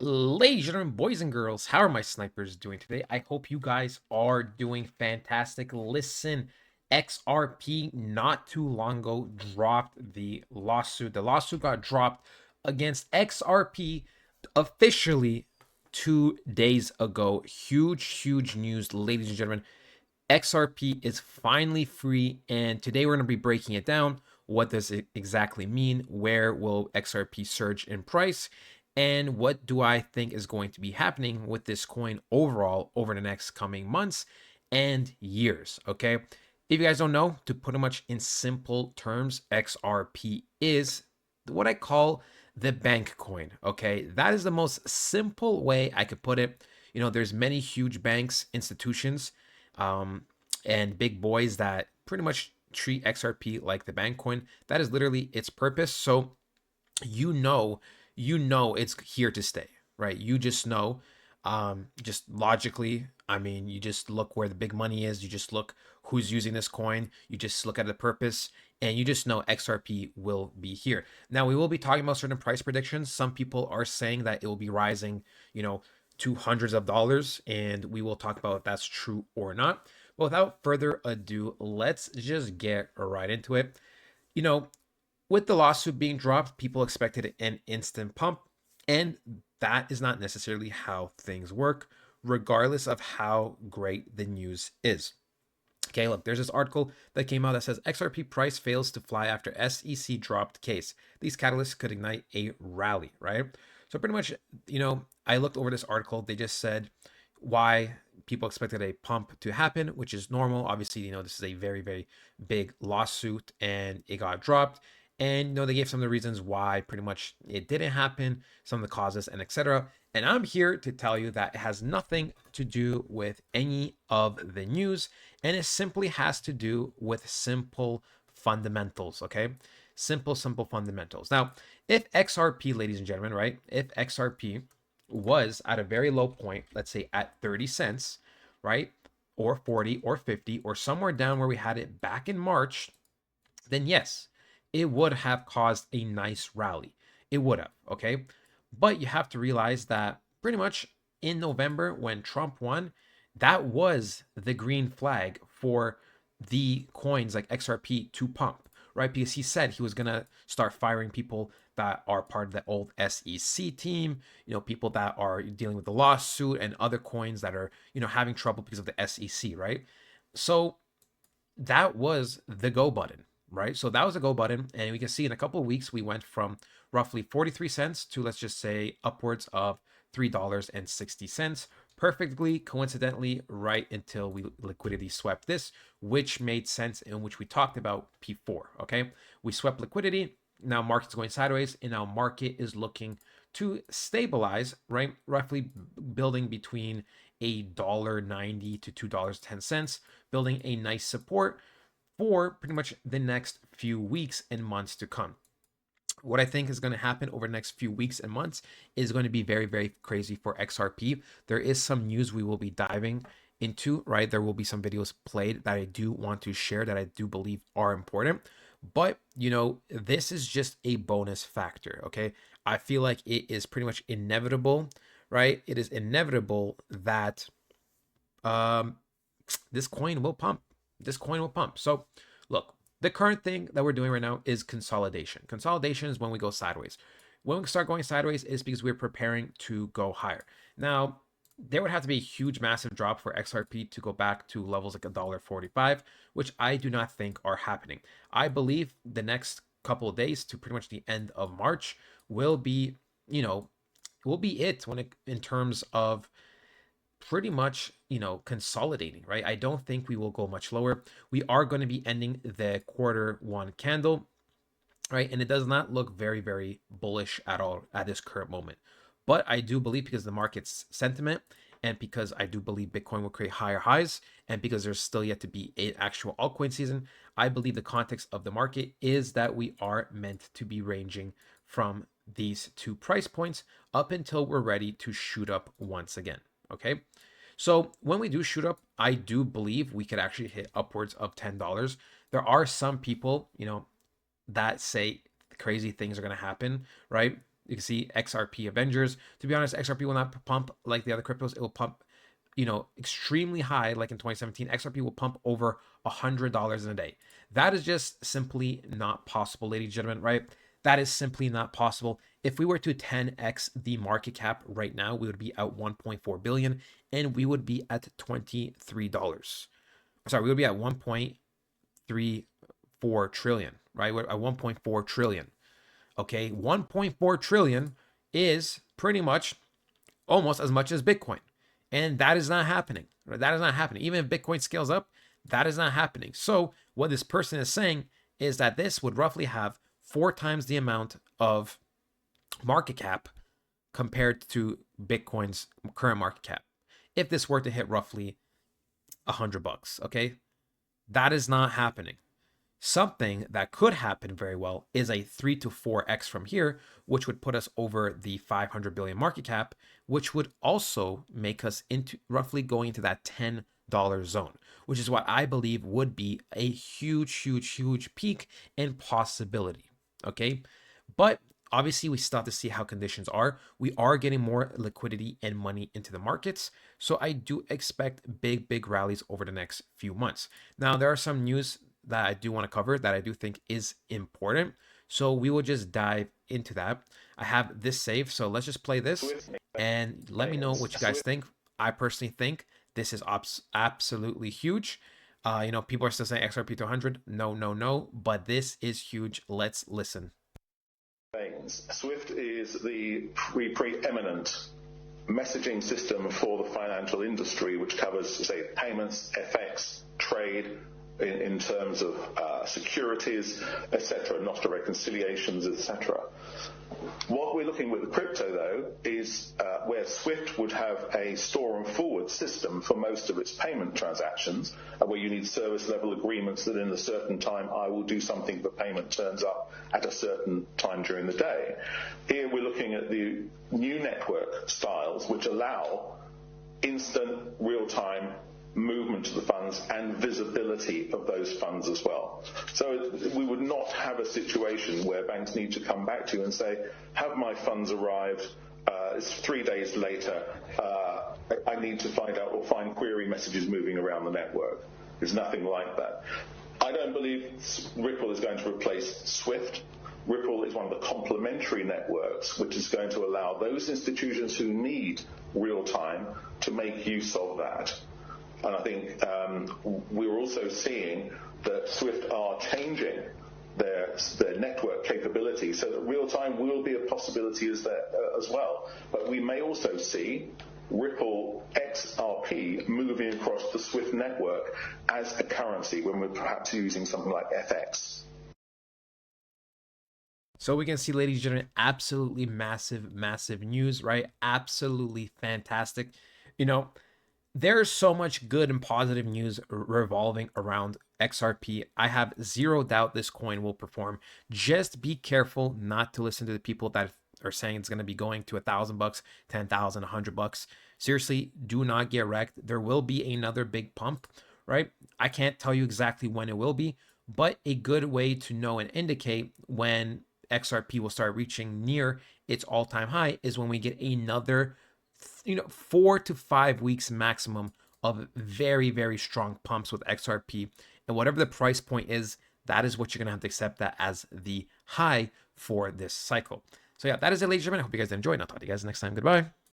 Ladies and gentlemen, boys and girls, how are my snipers doing today? I hope you guys are doing fantastic. Listen, XRP not too long ago dropped the lawsuit. The lawsuit got dropped against XRP officially 2 days ago. Huge news, ladies and gentlemen. XRP is finally free, and today we're going to be breaking it down. What does it exactly mean? Where will XRP surge in price? And what do I think is going to be happening with this coin overall over the next coming months and years? Okay. If you guys don't know, to put it much in simple terms, XRP is what I call the bank coin. Okay. That is the most simple way I could put it. There's many huge banks, institutions, um, and big boys that pretty much treat XRP like the bank coin. That is literally its purpose. So you know, it's here to stay, right? You just know, just logically. I mean, you just look where the big money is. You just look who's using this coin. You just look at the purpose, and you just know XRP will be here. Now we will be talking about certain price predictions. Some people are saying that it will be rising, to hundreds of dollars, and we will talk about if that's true or not. But without further ado, let's just get right into it. You know, with the lawsuit being dropped, people expected an instant pump, and that is not necessarily how things work, regardless of how great the news is. Okay, look, there's this article that came out that says XRP price fails to fly after SEC dropped case. These catalysts could ignite a rally, right? So pretty much, I looked over this article. They just said why people expected a pump to happen, which is normal. Obviously, this is a very big lawsuit and it got dropped. And they gave some of the reasons why pretty much it didn't happen, some of the causes, and etc. And I'm here to tell you that it has nothing to do with any of the news, and it simply has to do with simple fundamentals. Okay, simple fundamentals. Now, if XRP, ladies and gentlemen, right, if XRP was at a very low point, let's say at 30 cents, right, or 40 or 50 or somewhere down where we had it back in March, then yes, it would have caused a nice rally. It would have, okay? But you have to realize that pretty much in November when Trump won, that was the green flag for the coins like XRP to pump, right? Because he said he was going to start firing people that are part of the old SEC team, people that are dealing with the lawsuit and other coins that are, having trouble because of the SEC, right? So that was the go button, right? So that was a go button. And we can see in a couple of weeks, we went from roughly 43 cents to, let's just say, upwards of $3.60. Perfectly coincidentally, right until we liquidity swept this, which made sense and which we talked about before. Okay. We swept liquidity. Now market's going sideways, and now market is looking to stabilize, right? Roughly building between $1.90 to $2.10, building a nice support for pretty much the next few weeks and months to come. What I think is going to happen over the next few weeks and months is going to be very crazy for XRP. There is some news we will be diving into, right? There will be some videos played that I do want to share that I do believe are important. But, this is just a bonus factor, okay? I feel like it is pretty much inevitable, right? It is inevitable that um this coin will pump. This coin will pump. So, look, the current thing that we're doing right now is consolidation. Consolidation is when we go sideways. When we start going sideways is because we're preparing to go higher. Now, there would have to be a huge, massive drop for XRP to go back to levels like $1.45, which I do not think are happening. I believe the next couple of days to pretty much the end of March will be, will be it when it in terms of pretty much, consolidating, right? I don't think we will go much lower. We are going to be ending the quarter one candle, right? And it does not look very bullish at all at this current moment. But I do believe, because the market's sentiment, and because I do believe Bitcoin will create higher highs, and because there's still yet to be an actual altcoin season, I believe the context of the market is that we are meant to be ranging from these two price points up until we're ready to shoot up once again. Okay. So when we do shoot up, I do believe we could actually hit upwards of $10. There are some people, that say crazy things are going to happen, right? You can see XRP Avengers. To be honest, XRP will not pump like the other cryptos. It will pump, extremely high, like in 2017. XRP will pump over $100 in a day. That is just simply not possible, ladies and gentlemen, right? That is simply not possible. If we were to 10x the market cap right now, we would be at 1.4 billion and we would be at $23. Sorry, we would be at 1.34 trillion, right? We're at 1.4 trillion. Okay, 1.4 trillion is pretty much almost as much as Bitcoin. And that is not happening. That is not happening. Even if Bitcoin scales up, that is not happening. So what this person is saying is that this would roughly have 4 times the amount of market cap compared to Bitcoin's current market cap. If this were to hit roughly $100, okay? That is not happening. Something that could happen very well is a 3 to 4x from here, which would put us over the 500 billion market cap, which would also make us into roughly going into that $10 zone, which is what I believe would be a huge peak and possibility. Okay, but obviously we still have to see how conditions are. We are getting more liquidity and money into the markets, so I do expect big rallies over the next few months. Now there are some news that I do want to cover that I do think is important, so we will just dive into that. I have this saved, so let's just play this and let me know what you guys think. I personally think this is absolutely huge. People are still saying XRP to 100. No, but this is huge. Let's listen. Swift is the preeminent messaging system for the financial industry, which covers, say, payments, FX, trade, in terms of securities, etc., NOSTA reconciliations, etc. What we're looking with the crypto, though, is where Swift would have a store and forward system for most of its payment transactions, where you need service level agreements that in a certain time I will do something, the payment turns up at a certain time during the day. Here we're looking at the new network styles, which allow instant, real-time movement of the funds and visibility of those funds as well. So we would not have a situation where banks need to come back to you and say, have my funds arrived? It's 3 days later. I need to find out or find query messages moving around the network. There's nothing like that. I don't believe Ripple is going to replace Swift. Ripple is one of the complementary networks which is going to allow those institutions who need real time to make use of that. And I think we're also seeing that Swift are changing their network capability so that real time will be a possibility as well. But we may also see Ripple XRP moving across the Swift network as a currency when we're perhaps using something like FX. So we can see, ladies and gentlemen, absolutely massive news, right? Absolutely fantastic. There's so much good and positive news revolving around XRP. I have zero doubt this coin will perform. Just be careful not to listen to the people that are saying it's going to be going to $1,000, 10,000, $100. Seriously, do not get wrecked. There will be another big pump, right? I can't tell you exactly when it will be, but a good way to know and indicate when XRP will start reaching near its all-time high is when we get another 4 to 5 weeks maximum of very strong pumps with XRP. And whatever the price point is, that is what you're going to have to accept that as the high for this cycle. So yeah, that is it, ladies and gentlemen. I hope you guys enjoyed, and I'll talk to you guys next time. Goodbye.